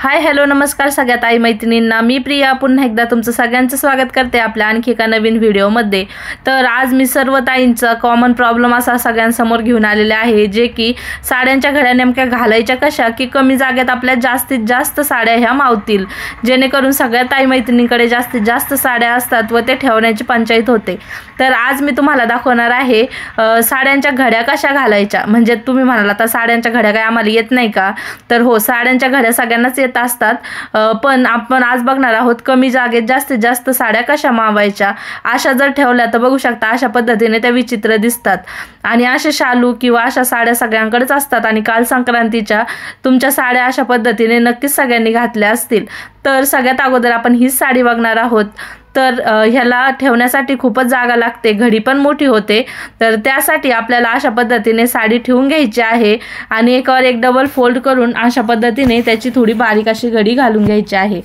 Hi hello नमस्कार सगळ्या ताई मैत्रिणींना, मी प्रिया पुन्हा एकदा तुमचं सगळ्यांचं स्वागत करते आपल्या आणखी एका नवीन व्हिडिओमध्ये। तर आज मी सर्व ताईंचा कॉमन प्रॉब्लेम असा सगळ्यांसमोर घेऊन आलेले आहे, जे की साड्यांच्या घड्या नेमक्या घालायच्या कशा की कमी जागेत आपल्या जास्तीत जास्त साड्या ह्या मावतील, जेणेकरून सगळ्या ताई मैत्रिणींकडे जास्तीत जास्त साड्या असतात व ते ठेवण्याची पंचायत होते। तर आज मी तुम्हाला दाखवणार आहे साड्यांच्या घड्या कशा घालायच्या। म्हणजे तुम्ही म्हणाल आता साड्यांच्या घड्या काय आम्हाला येत नाही का? तर हो, साड्यांच्या घड्या सगळ्यांनाच येत असतात, पण आपण आज बघणार आहोत कमी जागेत जास्तीत जास्त साड्या कशा मावायच्या। अशा जर ठेवल्या तर बघू शकता अशा पद्धतीने त्या विचित्र दिसतात आणि असे शालू किंवा अशा साड्या सगळ्यांकडेच असतात आणि काल संक्रांतीच्या तुमच्या साड्या अशा पद्धतीने नक्कीच सगळ्यांनी घातल्या असतील। तर सगळ्यात अगोदर आपण ही साडी बघणार आहोत। तर ह्याला ठेवण्यासाठी खूपच जागा लागते, घडी पण मोठी होते। तर त्यासाठी आपल्याला अशा पद्धतीने साडी ठेवून घ्यायची आहे आणि एकावर एक डबल फोल्ड करून अशा पद्धतीने त्याची थोडी बारीक अशी घडी घालून घ्यायची आहे।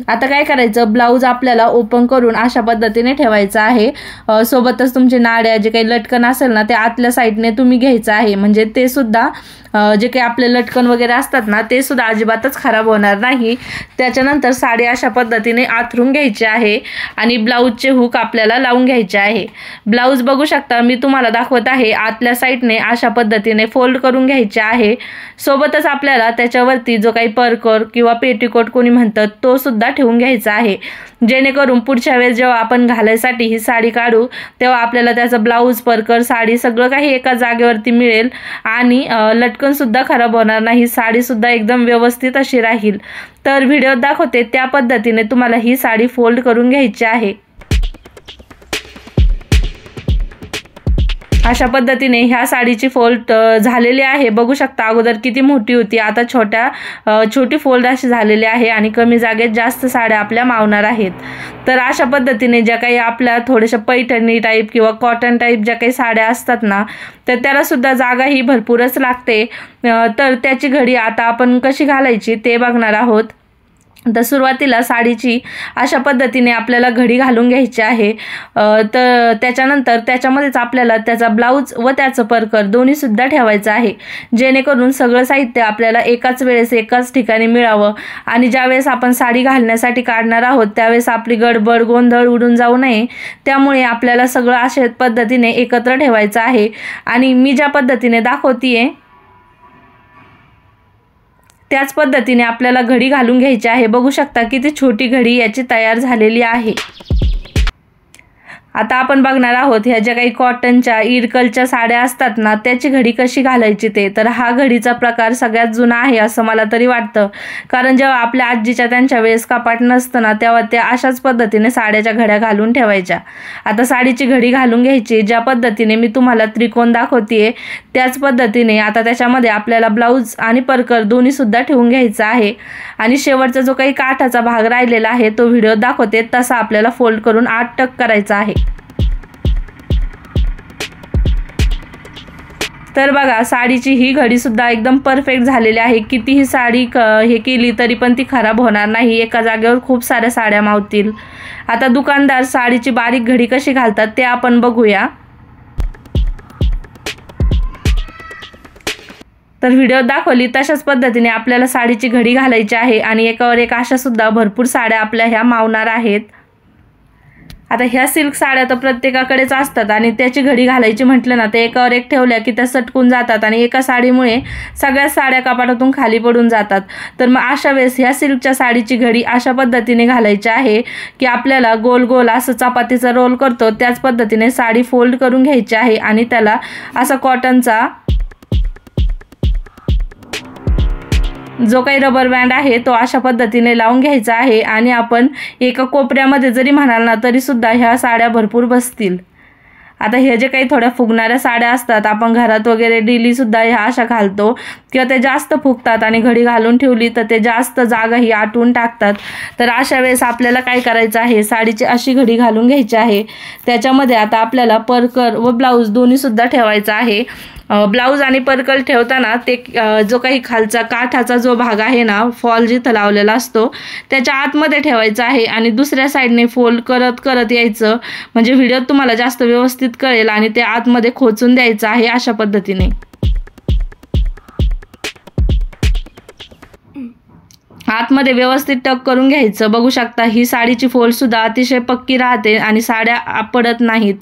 आता काय करायचं, ब्लाऊज आपल्याला ओपन करून अशा पद्धतीने ठेवायचं आहे। सोबतच तुमचे नाड्या जे काही लटकन असेल ना ते आतल्या साईडने तुम्ही घ्यायचं आहे, म्हणजे ते सुद्धा जे काही आपले लटकन वगैरे असतात ना ते सुद्धा अजिबातच खराब होणार नाही। त्याच्यानंतर साडी अशा पद्धतीने आथरून घ्यायची आहे आणि ब्लाऊजचे हुक आपल्याला लावून घ्यायचे आहे। ब्लाऊज बघू शकता मी तुम्हाला दाखवत आहे, आतल्या साईडने अशा पद्धतीने फोल्ड करून घ्यायचे आहे। सोबतच आपल्याला त्याच्यावरती जो काही परकर किंवा पेटीकोट कोणी म्हणतात तो सुद्धा ठेवून घ्यायचा आहे, जेणेकरून पुढच्या वेळेस जेव्हा आपण घालायसाठी ही साडी काढू तेव्हा आपल्याला त्याचं ब्लाऊज परकर साडी सगळं काही एका जागेवरती मिळेल आणि लटकन सुद्धा खराब होणार नाही, साडी सुद्धा एकदम व्यवस्थित अशी राहील। तर व्हिडिओत दाखवते त्या पद्धतीने तुम्हाला ही साडी फोल्ड करून घ्यायची आहे। अशा पद्धतीने ह्या साडीची फोल्ड झालेली आहे, बघू शकता अगोदर किती मोठी होती, आता छोटी फोल्ड अशी झालेली आहे आणि कमी जागेत जास्त साड्या आपल्या मावणार आहेत। तर अशा पद्धतीने ज्या काही आपल्या थोड्याशा पैठणी टाईप किंवा कॉटन टाईप ज्या काही साड्या असतात ना तर त्याला सुद्धा जागा ही भरपूरच लागते। तर त्याची घडी आता आपण कशी घालायची ते बघणार आहोत। तर सुरुवातीला साडीची अशा पद्धतीने आपल्याला घडी घालून घ्यायची आहे। तर त्याच्यानंतर त्याच्यामध्येच आपल्याला त्याचा ब्लाऊज व त्याचं परकर दोन्ही सुद्धा ठेवायचं आहे, जेणेकरून सगळं साहित्य आपल्याला एकाच वेळेस एकाच ठिकाणी मिळावं आणि ज्यावेळेस आपण साडी घालण्यासाठी काढणार आहोत त्यावेळेस आपली गडबड गोंधळ उडून जाऊ नये, त्यामुळे आपल्याला सगळं अशा पद्धतीने एकत्र ठेवायचं आहे। आणि मी ज्या पद्धतीने दाखवतीये त्याच पद्धतीने आपल्याला घडी घालून घ्यायची आहे। बघू शकता किती छोटी घडी याची तयार झालेली आहे। आता आपण बघणार आहोत ह्या ज्या काही कॉटनच्या इरकलच्या साड्या असतात ना त्याची घडी कशी घालायची ते। तर हा घडीचा प्रकार सगळ्यात जुना आहे असं मला तरी वाटतं, कारण जेव्हा आपल्या आजीच्या त्यांच्या वेळेस कपाट नसतं ना तेव्हा त्या अशाच पद्धतीने साड्याच्या घड्या घालून ठेवायच्या। आता साडीची घडी घालून घ्यायची, ज्या पद्धतीने मी तुम्हाला त्रिकोण दाखवतेय त्याच पद्धतीने आता त्याच्यामध्ये आपल्याला ब्लाऊज आणि परकर दोन्ही सुद्धा ठेवून घ्यायचं आहे आणि शेवटचा जो काही काठाचा भाग राहिलेला आहे तो व्हिडिओ दाखवते तसा आपल्याला फोल्ड करून आत टक करायचा आहे। तर बघा साडीची ही घडी सुद्धा एकदम परफेक्ट झालेली आहे, कितीही साडी हे केली तरी पण ती खराब होणार नाही, एका जागेवर खूप साऱ्या साड्या मावतील। आता दुकानदार साडीची बारीक घडी कशी घालतात ते आपण बघूया। तर व्हिडिओ दाखवली तशाच पद्धतीने आपल्याला साडीची घडी घालायची आहे आणि एकावर एक अशा सुद्धा भरपूर साड्या आपल्या ह्या मावणार आहेत। आता ह्या सिल्क साड्या तर प्रत्येकाकडेच असतात आणि त्याची घडी घालायची म्हटलं ना ते एकावर एक ठेवल्या की त्या सटकून जातात आणि एका साडीमुळे सगळ्या साड्या कपाटातून खाली पडून जातात। तर मग अशा वेळेस ह्या सिल्कच्या साडीची घडी अशा पद्धतीने घालायची आहे की आपल्याला गोल गोल असं चपातीचा रोल करतो त्याच पद्धतीने साडी फोल्ड करून घ्यायची आहे आणि त्याला असा कॉटनचा जो काही रबर बँड आहे तो अशा पद्धतीने लावून घ्यायचा आहे आणि आपण एका कोपऱ्यामध्ये जरी म्हणाल ना तरी सुद्धा ह्या साड्या भरपूर बसतील। आता हे जे काही थोड्या फुगणाऱ्या साड्या असतात आपण घरात वगैरे डेली सुद्धा ह्या अशा घालतो किंवा ते जास्त फुगतात आणि घडी घालून ठेवली तर ते जास्त जागा ही आटवून टाकतात। तर अशा वेळेस आपल्याला काय करायचं आहे, साडीची अशी घडी घालून घ्यायची आहे, त्याच्यामध्ये आता आपल्याला परकर व ब्लाऊज दोन्ही सुद्धा ठेवायचा आहे। ब्लाऊज आणि परकर ठेवताना ते जो काही खालचा काठाचा जो भाग आहे ना फॉल जिथं लावलेला असतो त्याच्या आतमध्ये ठेवायचा आहे आणि दुसऱ्या साईडने फोल्ड करत करत यायचं, म्हणजे व्हिडिओत तुम्हाला जास्त व्यवस्थित कळेल आणि ते आतमध्ये खोचून द्यायचं आहे अशा पद्धतीने। आतमध्ये व्यवस्थित टक करून घ्यायचं। बघू शकता ही साडीची फोल्डसुद्धा अतिशय पक्की राहते आणि साड्या पडत नाहीत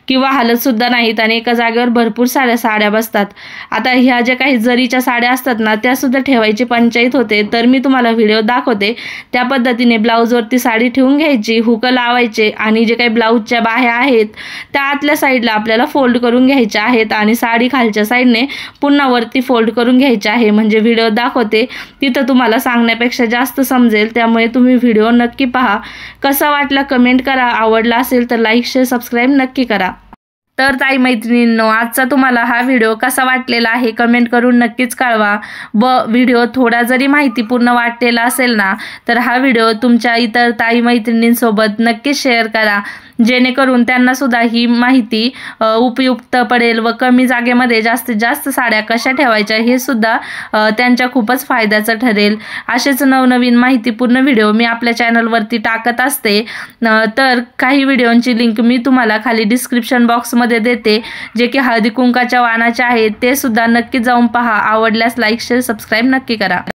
किंवा हालतसुद्धा नाहीत आणि एका जागेवर भरपूर साड्या बसतात। आता ह्या ज्या काही जरीच्या साड्या असतात ना त्यासुद्धा ठेवायची पंचायत होते, तर मी तुम्हाला व्हिडिओ दाखवते त्या पद्धतीने ब्लाऊजवरती साडी ठेवून घ्यायची, हुक लावायचे आणि जे काही ब्लाऊजच्या बाह्या आहेत त्या आतल्या साईडला आपल्याला फोल्ड करून घ्यायच्या आहेत आणि साडी खालच्या साईडने पुन्हा वरती फोल्ड करून घ्यायची आहे। म्हणजे व्हिडिओ दाखवते तिथं तुम्हाला सांगण्यापेक्षा जास्त समजेल, त्यामुळे तुम्ही व्हिडिओ नक्की पहा। कसा वाटला कमेंट करा, आवडला असेल तर लाईक शेअर सबस्क्राईब नक्की करा। तर ताई मैत्रिणींनो, आजचा तुम्हाला हा व्हिडिओ कसा वाटलेला आहे कमेंट करून नक्कीच कळवा। व्हिडिओ थोडा जरी माहितीपूर्ण वाटलेला असेल ना तर हा व्हिडिओ तुमच्या इतर ताई मैत्रिणींसोबत नक्कीच शेअर करा, जेणेकरून त्यांना सुद्धा ही माहिती उपयुक्त पडेल व कमी जागेमध्ये जास्तीत जास्त साड्या कशा ठेवायच्या हे सुद्धा त्यांच्या खूपच फायद्याचं ठरेल। असेच नवनवीन माहितीपूर्ण व्हिडिओ मी आपल्या चॅनलवरती टाकत असते, तर काही व्हिडिओंची लिंक मी तुम्हाला खाली डिस्क्रिप्शन बॉक्समध्ये देते, जे की हळदी कुंकाच्या वाणाचे आहेत, ते सुद्धा नक्की जाऊन पहा। आवडल्यास लाईक शेअर सबस्क्राईब नक्की करा।